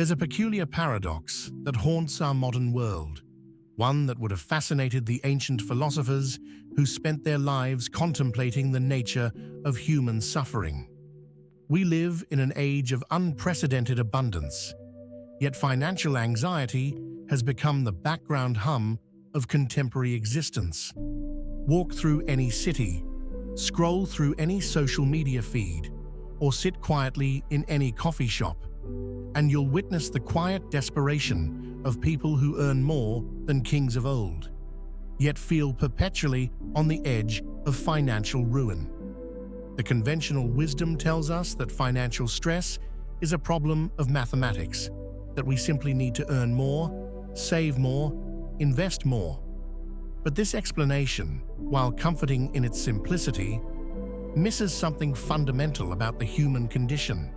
There's a peculiar paradox that haunts our modern world, one that would have fascinated the ancient philosophers who spent their lives contemplating the nature of human suffering. We live in an age of unprecedented abundance, yet financial anxiety has become the background hum of contemporary existence. Walk through any city, scroll through any social media feed, or sit quietly in any coffee shop, and you'll witness the quiet desperation of people who earn more than kings of old, yet feel perpetually on the edge of financial ruin. The conventional wisdom tells us that financial stress is a problem of mathematics, that we simply need to earn more, save more, invest more. But this explanation, while comforting in its simplicity, misses something fundamental about the human condition.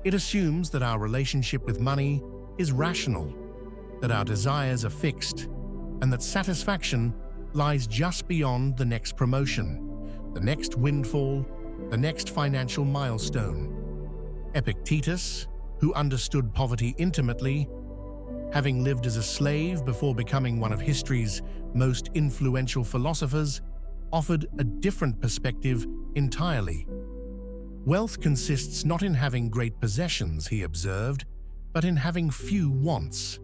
It assumes that our relationship with money is rational, that our desires are fixed, and that satisfaction lies just beyond the next promotion, the next windfall, the next financial milestone. Epictetus, who understood poverty intimately, having lived as a slave before becoming one of history's most influential philosophers, offered a different perspective entirely. Wealth consists not in having great possessions, he observed, but in having few wants.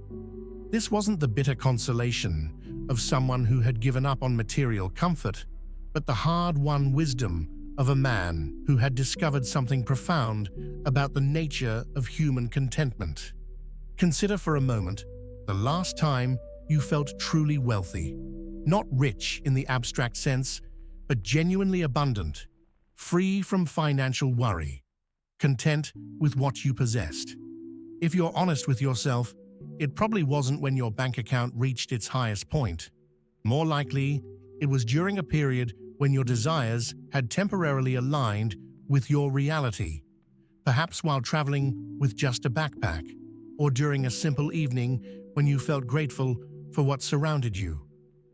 This wasn't the bitter consolation of someone who had given up on material comfort, but the hard-won wisdom of a man who had discovered something profound about the nature of human contentment. Consider for a moment the last time you felt truly wealthy, not rich in the abstract sense, but genuinely abundant, free from financial worry, content with what you possessed. If you're honest with yourself, it probably wasn't when your bank account reached its highest point. More likely, it was during a period when your desires had temporarily aligned with your reality, perhaps while traveling with just a backpack, or during a simple evening when you felt grateful for what surrounded you,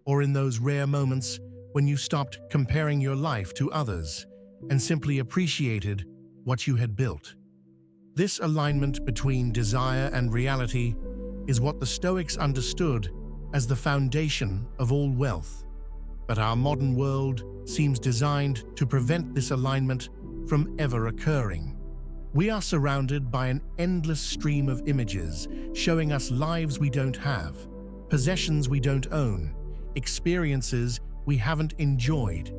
or in those rare moments when you stopped comparing your life to others and simply appreciated what you had built. This alignment between desire and reality is what the Stoics understood as the foundation of all wealth. But our modern world seems designed to prevent this alignment from ever occurring. We are surrounded by an endless stream of images showing us lives we don't have, possessions we don't own, experiences we haven't enjoyed.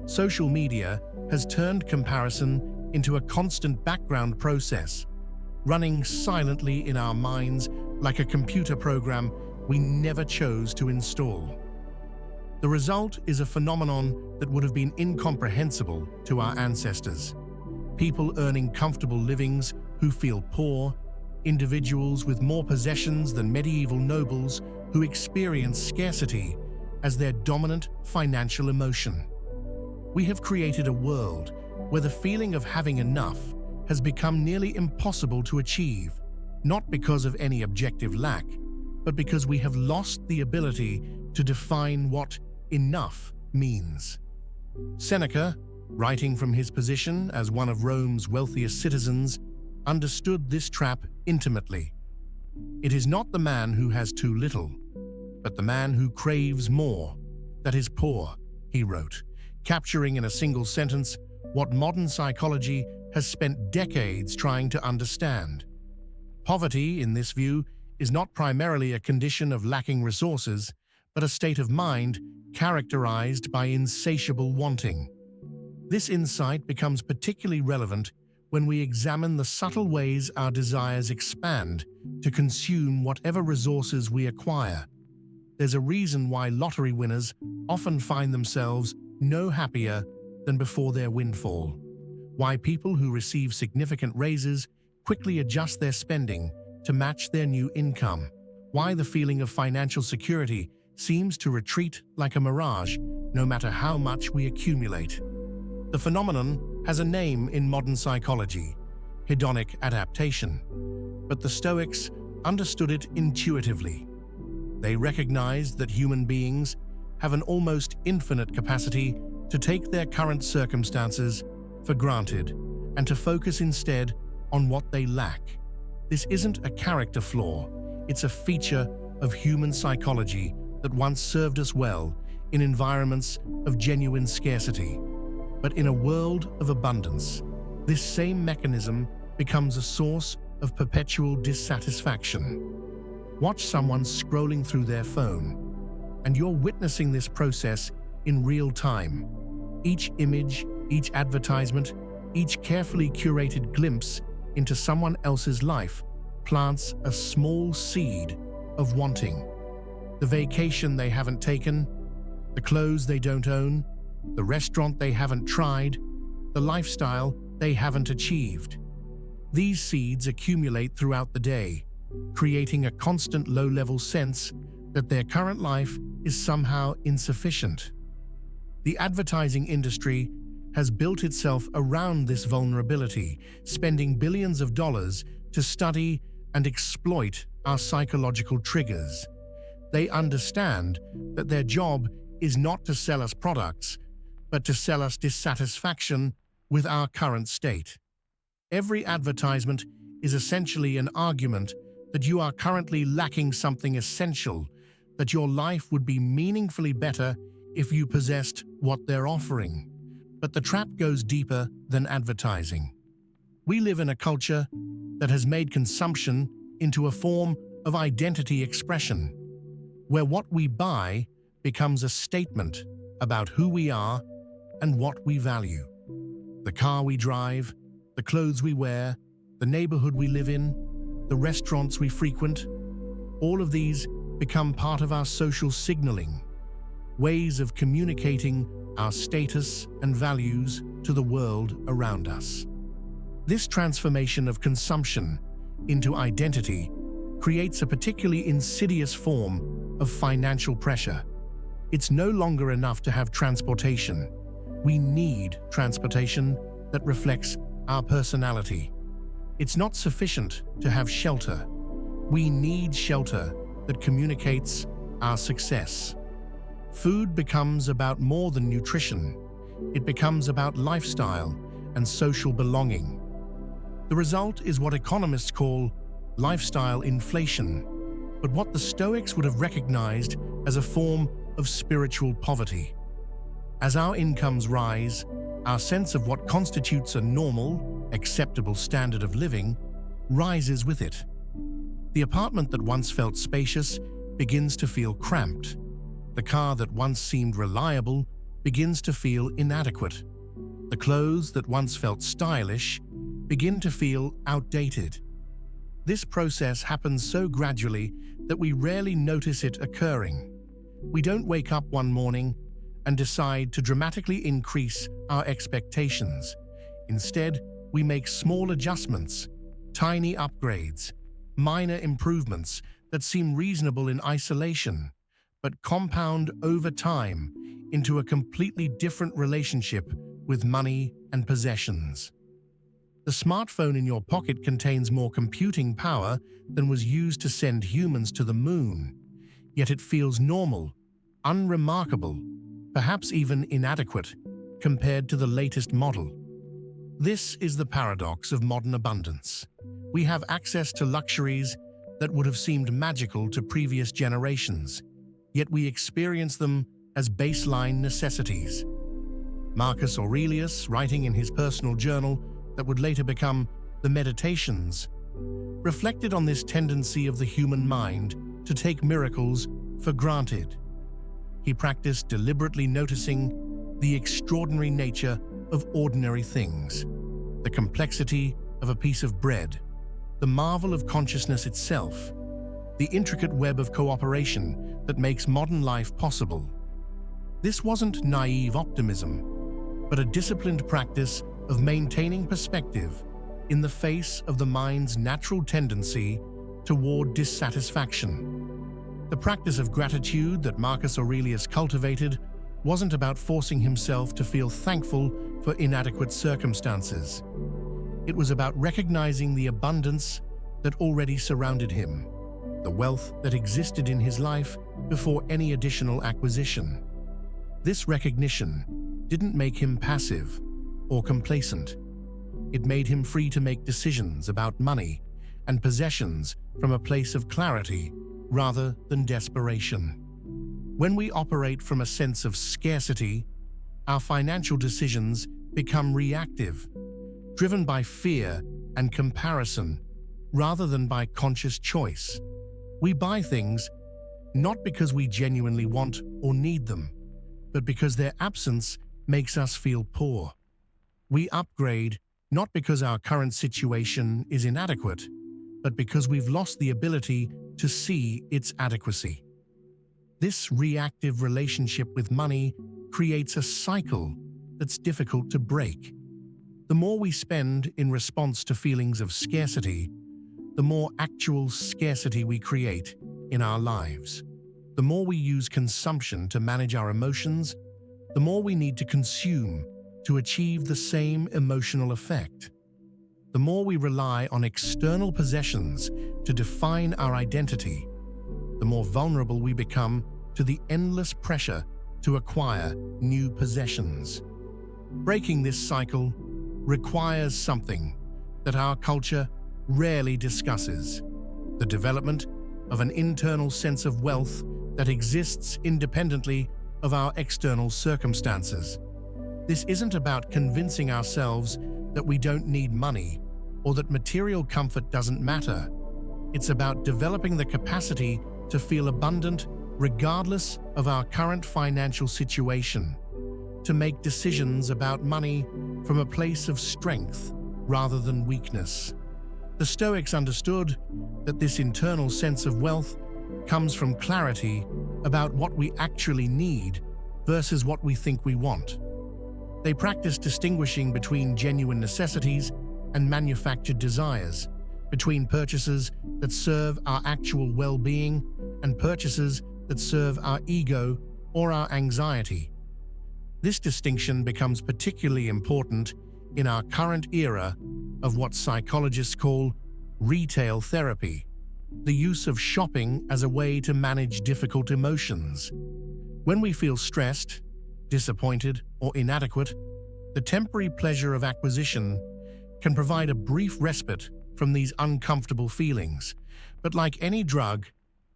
Social media has turned comparison into a constant background process, running silently in our minds like a computer program we never chose to install. The result is a phenomenon that would have been incomprehensible to our ancestors. People earning comfortable livings who feel poor, individuals with more possessions than medieval nobles who experience scarcity as their dominant financial emotion. We have created a world where the feeling of having enough has become nearly impossible to achieve, not because of any objective lack, but because we have lost the ability to define what enough means. Seneca, writing from his position as one of Rome's wealthiest citizens, understood this trap intimately. It is not the man who has too little, but the man who craves more that is poor, he wrote, capturing in a single sentence what modern psychology has spent decades trying to understand. Poverty, in this view, is not primarily a condition of lacking resources, but a state of mind characterized by insatiable wanting. This insight becomes particularly relevant when we examine the subtle ways our desires expand to consume whatever resources we acquire. There's a reason why lottery winners often find themselves no happier than before their windfall, why people who receive significant raises quickly adjust their spending to match their new income, why the feeling of financial security seems to retreat like a mirage no matter how much we accumulate. The phenomenon has a name in modern psychology: hedonic adaptation, but the Stoics understood it intuitively. They recognized that human beings have an almost infinite capacity to take their current circumstances for granted and to focus instead on what they lack. This isn't a character flaw, it's a feature of human psychology that once served us well in environments of genuine scarcity. But in a world of abundance, this same mechanism becomes a source of perpetual dissatisfaction. Watch someone scrolling through their phone, and you're witnessing this process in real time. Each image, each advertisement, each carefully curated glimpse into someone else's life plants a small seed of wanting. The vacation they haven't taken, the clothes they don't own, the restaurant they haven't tried, the lifestyle they haven't achieved. These seeds accumulate throughout the day, creating a constant low-level sense that their current life is somehow insufficient. The advertising industry has built itself around this vulnerability, spending billions of dollars to study and exploit our psychological triggers. They understand that their job is not to sell us products, but to sell us dissatisfaction with our current state. Every advertisement is essentially an argument that you are currently lacking something essential, that your life would be meaningfully better if you possessed what they're offering. But the trap goes deeper than advertising. We live in a culture that has made consumption into a form of identity expression, where what we buy becomes a statement about who we are and what we value. The car we drive, the clothes we wear, the neighborhood we live in, the restaurants we frequent, all of these become part of our social signaling, ways of communicating our status and values to the world around us. This transformation of consumption into identity creates a particularly insidious form of financial pressure. It's no longer enough to have transportation. We need transportation that reflects our personality. It's not sufficient to have shelter. We need shelter that communicates our success. Food becomes about more than nutrition. It becomes about lifestyle and social belonging. The result is what economists call lifestyle inflation, but what the Stoics would have recognized as a form of spiritual poverty. As our incomes rise, our sense of what constitutes a normal, acceptable standard of living rises with it. The apartment that once felt spacious begins to feel cramped. The car that once seemed reliable begins to feel inadequate. The clothes that once felt stylish begin to feel outdated. This process happens so gradually that we rarely notice it occurring. We don't wake up one morning and decide to dramatically increase our expectations. Instead, we make small adjustments, tiny upgrades, minor improvements that seem reasonable in isolation, but compound over time into a completely different relationship with money and possessions. The smartphone in your pocket contains more computing power than was used to send humans to the moon, yet it feels normal, unremarkable, perhaps even inadequate, compared to the latest model. This is the paradox of modern abundance. We have access to luxuries that would have seemed magical to previous generations, yet we experience them as baseline necessities. Marcus Aurelius, writing in his personal journal that would later become the Meditations, reflected on this tendency of the human mind to take miracles for granted. He practiced deliberately noticing the extraordinary nature of ordinary things, the complexity of a piece of bread, the marvel of consciousness itself, the intricate web of cooperation that makes modern life possible. This wasn't naive optimism, but a disciplined practice of maintaining perspective in the face of the mind's natural tendency toward dissatisfaction. The practice of gratitude that Marcus Aurelius cultivated wasn't about forcing himself to feel thankful for inadequate circumstances. It was about recognizing the abundance that already surrounded him, the wealth that existed in his life before any additional acquisition. This recognition didn't make him passive or complacent. It made him free to make decisions about money and possessions from a place of clarity rather than desperation. When we operate from a sense of scarcity, our financial decisions become reactive, driven by fear and comparison rather than by conscious choice. We buy things not because we genuinely want or need them, but because their absence makes us feel poor. We upgrade not because our current situation is inadequate, but because we've lost the ability to see its adequacy. This reactive relationship with money creates a cycle that's difficult to break. The more we spend in response to feelings of scarcity, the more actual scarcity we create in our lives. The more we use consumption to manage our emotions, the more we need to consume to achieve the same emotional effect. The more we rely on external possessions to define our identity, the more vulnerable we become to the endless pressure to acquire new possessions. Breaking this cycle requires something that our culture rarely discusses: the development of an internal sense of wealth that exists independently of our external circumstances. This isn't about convincing ourselves that we don't need money or that material comfort doesn't matter. It's about developing the capacity to feel abundant regardless of our current financial situation, to make decisions about money from a place of strength rather than weakness. The Stoics understood that this internal sense of wealth comes from clarity about what we actually need versus what we think we want. They practiced distinguishing between genuine necessities and manufactured desires, between purchases that serve our actual well-being and purchases that serve our ego or our anxiety. This distinction becomes particularly important in our current era of what psychologists call retail therapy, the use of shopping as a way to manage difficult emotions. When we feel stressed, disappointed, or inadequate, the temporary pleasure of acquisition can provide a brief respite from these uncomfortable feelings. But like any drug,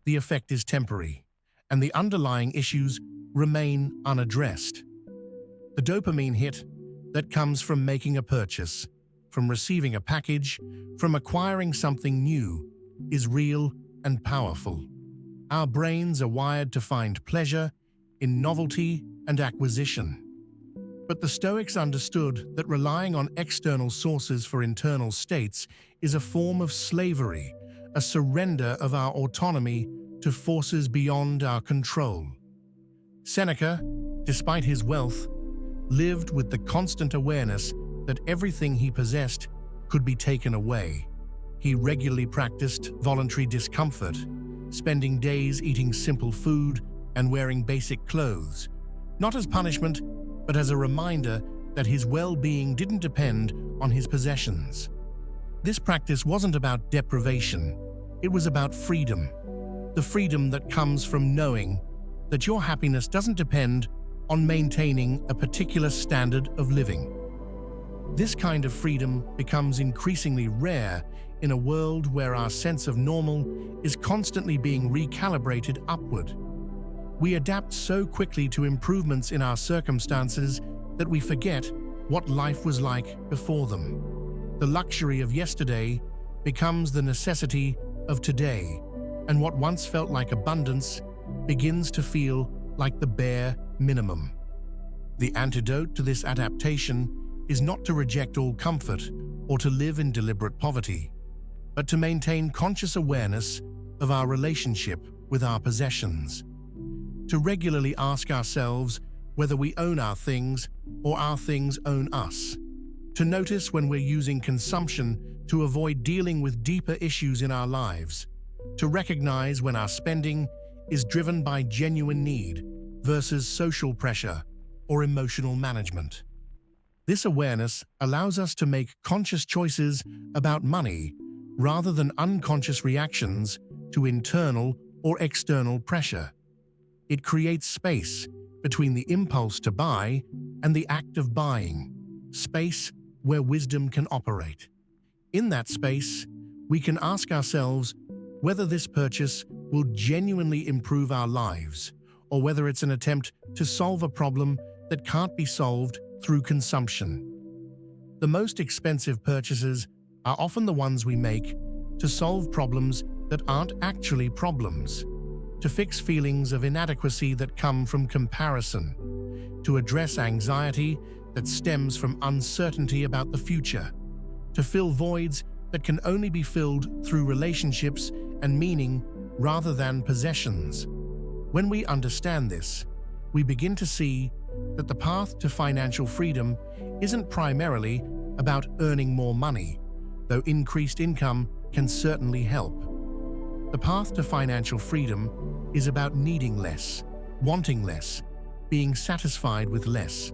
the effect is temporary, and the underlying issues remain unaddressed. The dopamine hit that comes from making a purchase, from receiving a package, from acquiring something new, is real and powerful. Our brains are wired to find pleasure in novelty and acquisition. But the Stoics understood that relying on external sources for internal states is a form of slavery, a surrender of our autonomy to forces beyond our control. Seneca, despite his wealth, lived with the constant awareness that everything he possessed could be taken away. He regularly practiced voluntary discomfort, spending days eating simple food and wearing basic clothes, not as punishment, but as a reminder that his well-being didn't depend on his possessions. This practice wasn't about deprivation, it was about freedom. The freedom that comes from knowing that your happiness doesn't depend on maintaining a particular standard of living. This kind of freedom becomes increasingly rare in a world where our sense of normal is constantly being recalibrated upward. We adapt so quickly to improvements in our circumstances that we forget what life was like before them. The luxury of yesterday becomes the necessity of today, and what once felt like abundance begins to feel like the bare minimum. The antidote to this adaptation is not to reject all comfort or to live in deliberate poverty, but to maintain conscious awareness of our relationship with our possessions. To regularly ask ourselves whether we own our things or our things own us. To notice when we're using consumption to avoid dealing with deeper issues in our lives. To recognize when our spending is driven by genuine need versus social pressure or emotional management. This awareness allows us to make conscious choices about money rather than unconscious reactions to internal or external pressure. It creates space between the impulse to buy and the act of buying, space where wisdom can operate. In that space, we can ask ourselves whether this purchase will genuinely improve our lives, or whether it's an attempt to solve a problem that can't be solved through consumption. The most expensive purchases are often the ones we make to solve problems that aren't actually problems, to fix feelings of inadequacy that come from comparison, to address anxiety that stems from uncertainty about the future, to fill voids that can only be filled through relationships and meaning rather than possessions. When we understand this, we begin to see that the path to financial freedom isn't primarily about earning more money, though increased income can certainly help. The path to financial freedom is about needing less, wanting less, being satisfied with less.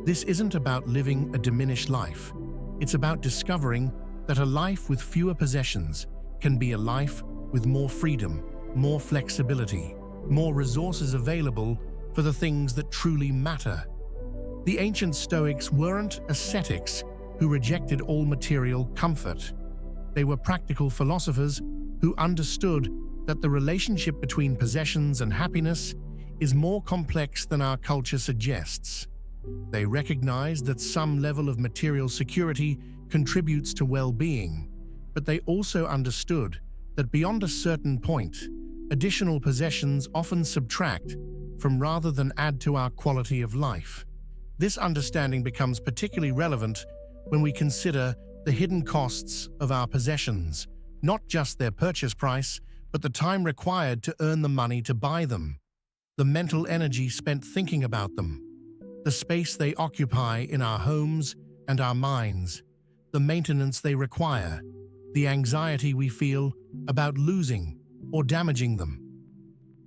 This isn't about living a diminished life. It's about discovering that a life with fewer possessions can be a life with more freedom, more flexibility, more resources available for the things that truly matter. The ancient Stoics weren't ascetics who rejected all material comfort. They were practical philosophers who understood that the relationship between possessions and happiness is more complex than our culture suggests. They recognized that some level of material security contributes to well-being, but they also understood that beyond a certain point, additional possessions often subtract from rather than add to our quality of life. This understanding becomes particularly relevant when we consider the hidden costs of our possessions, not just their purchase price, but the time required to earn the money to buy them, the mental energy spent thinking about them, the space they occupy in our homes and our minds, the maintenance they require, the anxiety we feel about losing or damaging them.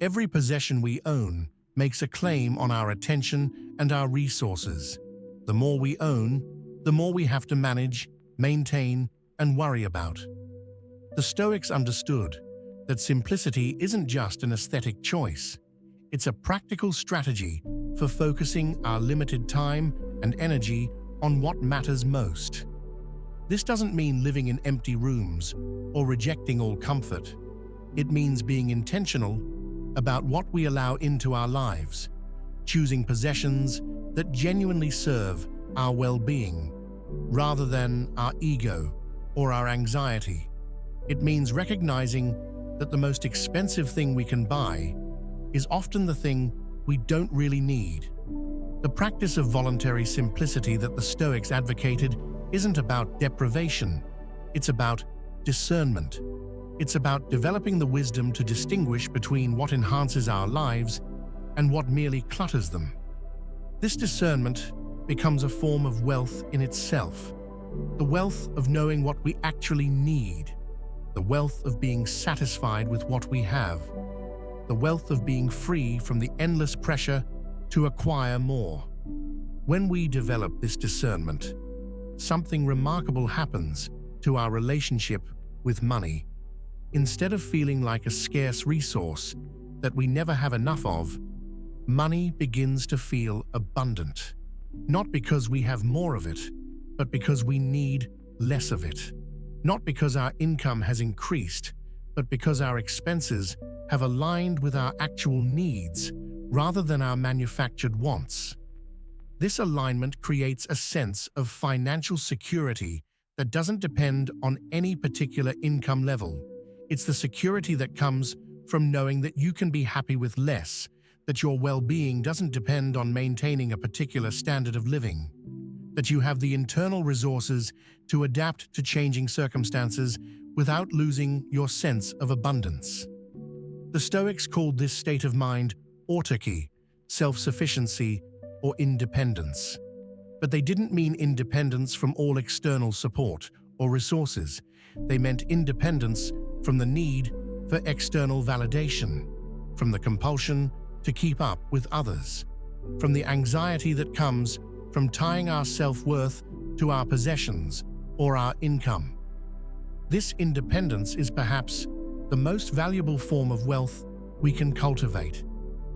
Every possession we own makes a claim on our attention and our resources. The more we own, the more we have to manage, maintain, and worry about. The Stoics understood that simplicity isn't just an aesthetic choice. It's a practical strategy for focusing our limited time and energy on what matters most. This doesn't mean living in empty rooms or rejecting all comfort. It means being intentional about what we allow into our lives, choosing possessions that genuinely serve our well-being rather than our ego or our anxiety. It means recognizing that the most expensive thing we can buy is often the thing we don't really need. The practice of voluntary simplicity that the Stoics advocated isn't about deprivation, it's about discernment. It's about developing the wisdom to distinguish between what enhances our lives and what merely clutters them. This discernment becomes a form of wealth in itself, the wealth of knowing what we actually need, the wealth of being satisfied with what we have, the wealth of being free from the endless pressure to acquire more. When we develop this discernment, something remarkable happens to our relationship with money. Instead of feeling like a scarce resource that we never have enough of, money begins to feel abundant. Not because we have more of it, but because we need less of it. Not because our income has increased, but because our expenses have aligned with our actual needs rather than our manufactured wants. This alignment creates a sense of financial security that doesn't depend on any particular income level. It's the security that comes from knowing that you can be happy with less, that your well-being doesn't depend on maintaining a particular standard of living, that you have the internal resources to adapt to changing circumstances without losing your sense of abundance. The Stoics called this state of mind autarky, self-sufficiency, or independence. But they didn't mean independence from all external support or resources. They meant independence from the need for external validation, from the compulsion to keep up with others, from the anxiety that comes from tying our self-worth to our possessions or our income. This independence is perhaps the most valuable form of wealth we can cultivate.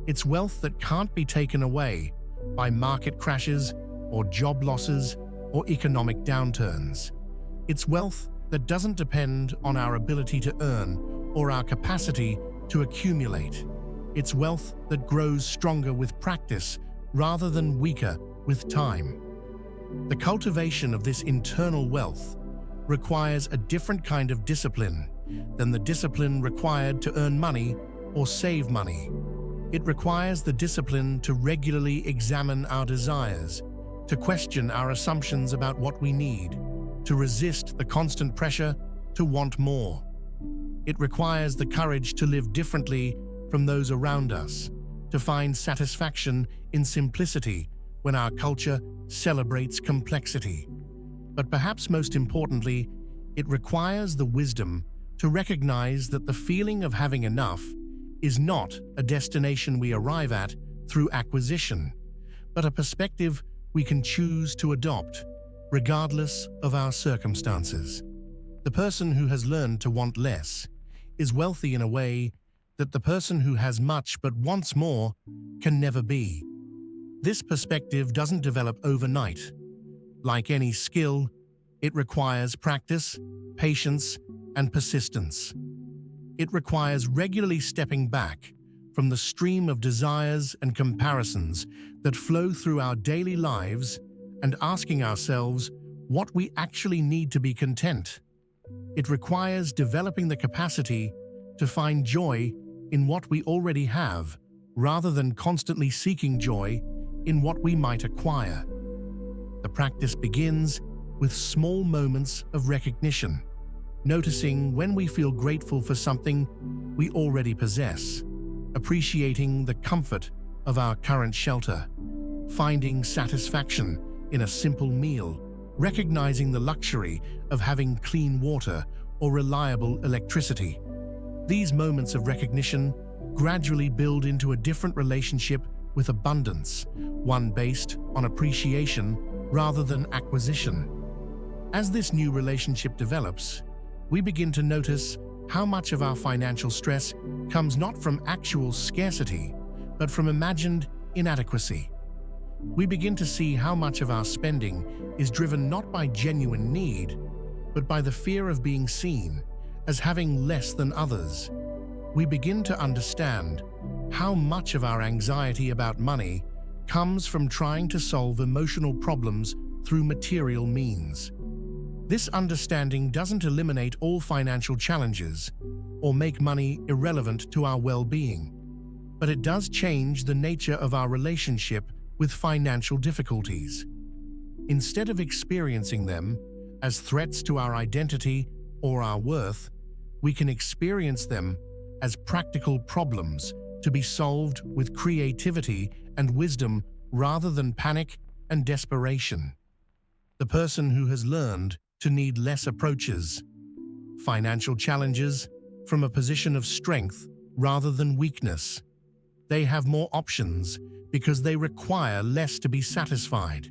It's wealth that can't be taken away by market crashes or job losses or economic downturns. It's wealth that doesn't depend on our ability to earn or our capacity to accumulate. It's wealth that grows stronger with practice rather than weaker with time. The cultivation of this internal wealth requires a different kind of discipline than the discipline required to earn money or save money. It requires the discipline to regularly examine our desires, to question our assumptions about what we need, to resist the constant pressure to want more. It requires the courage to live differently from those around us, to find satisfaction in simplicity when our culture celebrates complexity. But perhaps most importantly, it requires the wisdom to recognize that the feeling of having enough is not a destination we arrive at through acquisition, but a perspective we can choose to adopt, regardless of our circumstances. The person who has learned to want less is wealthy in a way that the person who has much but wants more can never be. This perspective doesn't develop overnight. Like any skill, it requires practice, patience, and persistence. It requires regularly stepping back from the stream of desires and comparisons that flow through our daily lives and asking ourselves what we actually need to be content. It requires developing the capacity to find joy in what we already have, rather than constantly seeking joy in what we might acquire. The practice begins with small moments of recognition, noticing when we feel grateful for something we already possess, appreciating the comfort of our current shelter, finding satisfaction in a simple meal, recognizing the luxury of having clean water or reliable electricity. These moments of recognition gradually build into a different relationship with abundance, one based on appreciation rather than acquisition. As this new relationship develops, we begin to notice how much of our financial stress comes not from actual scarcity, but from imagined inadequacy. We begin to see how much of our spending is driven not by genuine need, but by the fear of being seen as having less than others. We begin to understand how much of our anxiety about money comes from trying to solve emotional problems through material means. This understanding doesn't eliminate all financial challenges or make money irrelevant to our well-being, but it does change the nature of our relationship with financial difficulties. Instead of experiencing them as threats to our identity or our worth, we can experience them as practical problems to be solved with creativity and wisdom rather than panic and desperation. The person who has learned to need less approaches financial challenges from a position of strength rather than weakness. They have more options because they require less to be satisfied.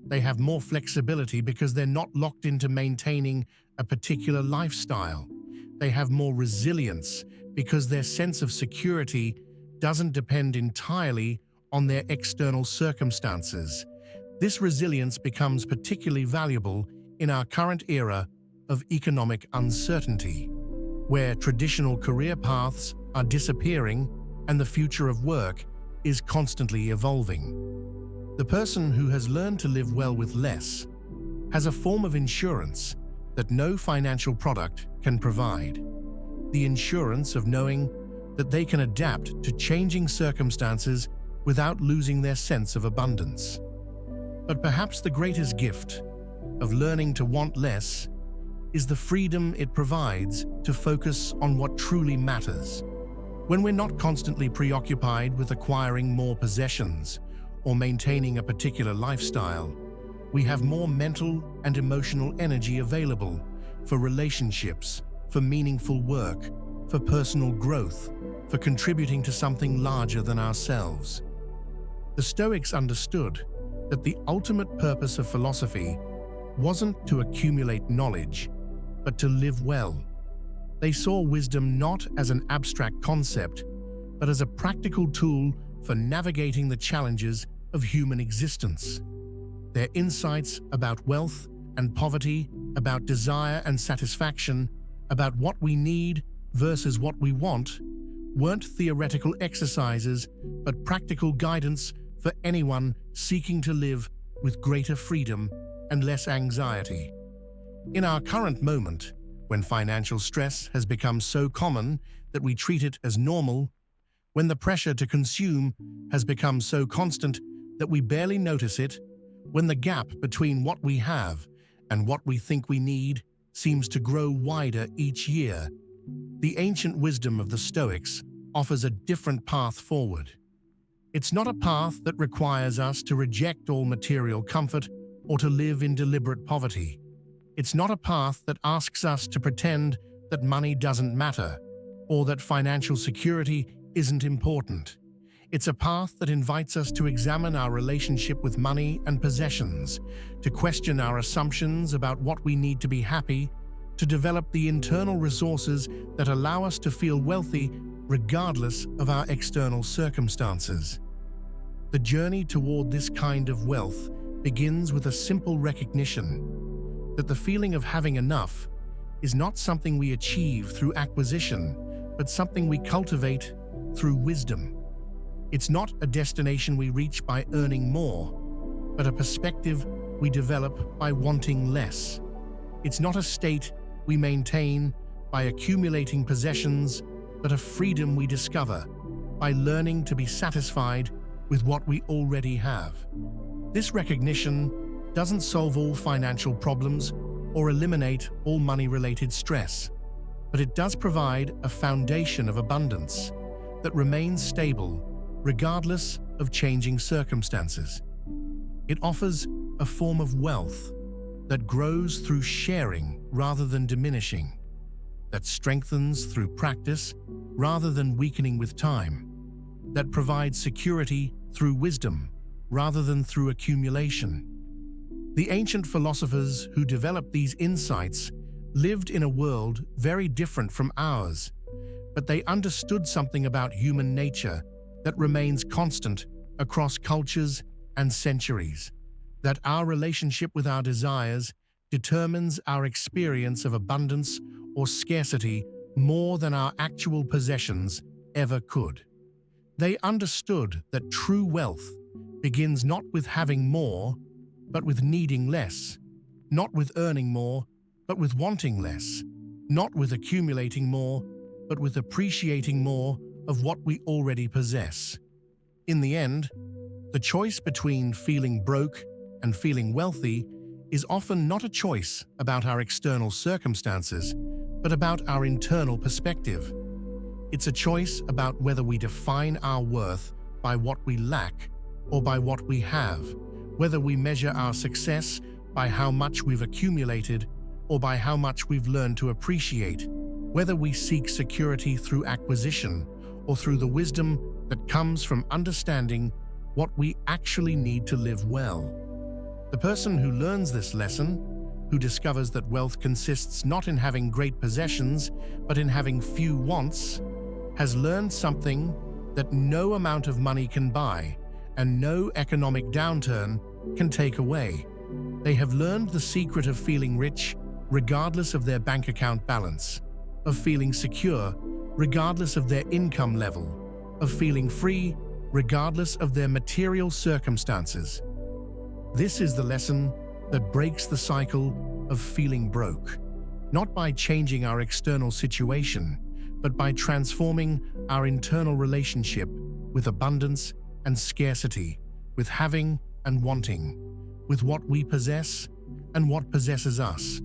They have more flexibility because they're not locked into maintaining a particular lifestyle. They have more resilience because their sense of security doesn't depend entirely on their external circumstances. This resilience becomes particularly valuable in our current era of economic uncertainty, where traditional career paths are disappearing and the future of work is constantly evolving. The person who has learned to live well with less has a form of insurance that no financial product can provide. The insurance of knowing that they can adapt to changing circumstances without losing their sense of abundance. But perhaps the greatest gift of learning to want less is the freedom it provides to focus on what truly matters. When we're not constantly preoccupied with acquiring more possessions or maintaining a particular lifestyle, we have more mental and emotional energy available for relationships, for meaningful work, for personal growth, for contributing to something larger than ourselves. The Stoics understood that the ultimate purpose of philosophy wasn't to accumulate knowledge, but to live well. They saw wisdom not as an abstract concept, but as a practical tool for navigating the challenges of human existence. Their insights about wealth and poverty, about desire and satisfaction, about what we need versus what we want, weren't theoretical exercises, but practical guidance for anyone seeking to live with greater freedom and less anxiety. In our current moment, when financial stress has become so common that we treat it as normal, when the pressure to consume has become so constant that we barely notice it, when the gap between what we have and what we think we need seems to grow wider each year, the ancient wisdom of the Stoics offers a different path forward. It's not a path that requires us to reject all material comfort or to live in deliberate poverty. It's not a path that asks us to pretend that money doesn't matter or that financial security isn't important. It's a path that invites us to examine our relationship with money and possessions, to question our assumptions about what we need to be happy, to develop the internal resources that allow us to feel wealthy regardless of our external circumstances. The journey toward this kind of wealth begins with a simple recognition that the feeling of having enough is not something we achieve through acquisition, but something we cultivate through wisdom. It's not a destination we reach by earning more, but a perspective we develop by wanting less. It's not a state we maintain by accumulating possessions, but a freedom we discover by learning to be satisfied with what we already have. This recognition doesn't solve all financial problems or eliminate all money-related stress, but it does provide a foundation of abundance that remains stable regardless of changing circumstances. It offers a form of wealth that grows through sharing rather than diminishing, that strengthens through practice rather than weakening with time, that provides security through wisdom rather than through accumulation. The ancient philosophers who developed these insights lived in a world very different from ours, but they understood something about human nature that remains constant across cultures and centuries, that our relationship with our desires determines our experience of abundance or scarcity more than our actual possessions ever could. They understood that true wealth begins not with having more, but with needing less, not with earning more, but with wanting less, not with accumulating more, but with appreciating more of what we already possess. In the end, the choice between feeling broke and feeling wealthy is often not a choice about our external circumstances, but about our internal perspective. It's a choice about whether we define our worth by what we lack or by what we have, whether we measure our success by how much we've accumulated or by how much we've learned to appreciate, whether we seek security through acquisition or through the wisdom that comes from understanding what we actually need to live well. The person who learns this lesson, who discovers that wealth consists not in having great possessions, but in having few wants, has learned something that no amount of money can buy and no economic downturn can take away. They have learned the secret of feeling rich regardless of their bank account balance, of feeling secure regardless of their income level, of feeling free regardless of their material circumstances. This is the lesson that breaks the cycle of feeling broke, not by changing our external situation, but by transforming our internal relationship with abundance and scarcity, with having and wanting, with what we possess and what possesses us.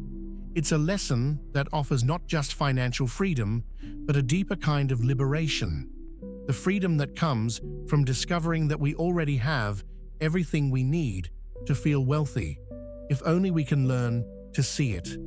It's a lesson that offers not just financial freedom, but a deeper kind of liberation, the freedom that comes from discovering that we already have everything we need to feel wealthy, if only we can learn to see it.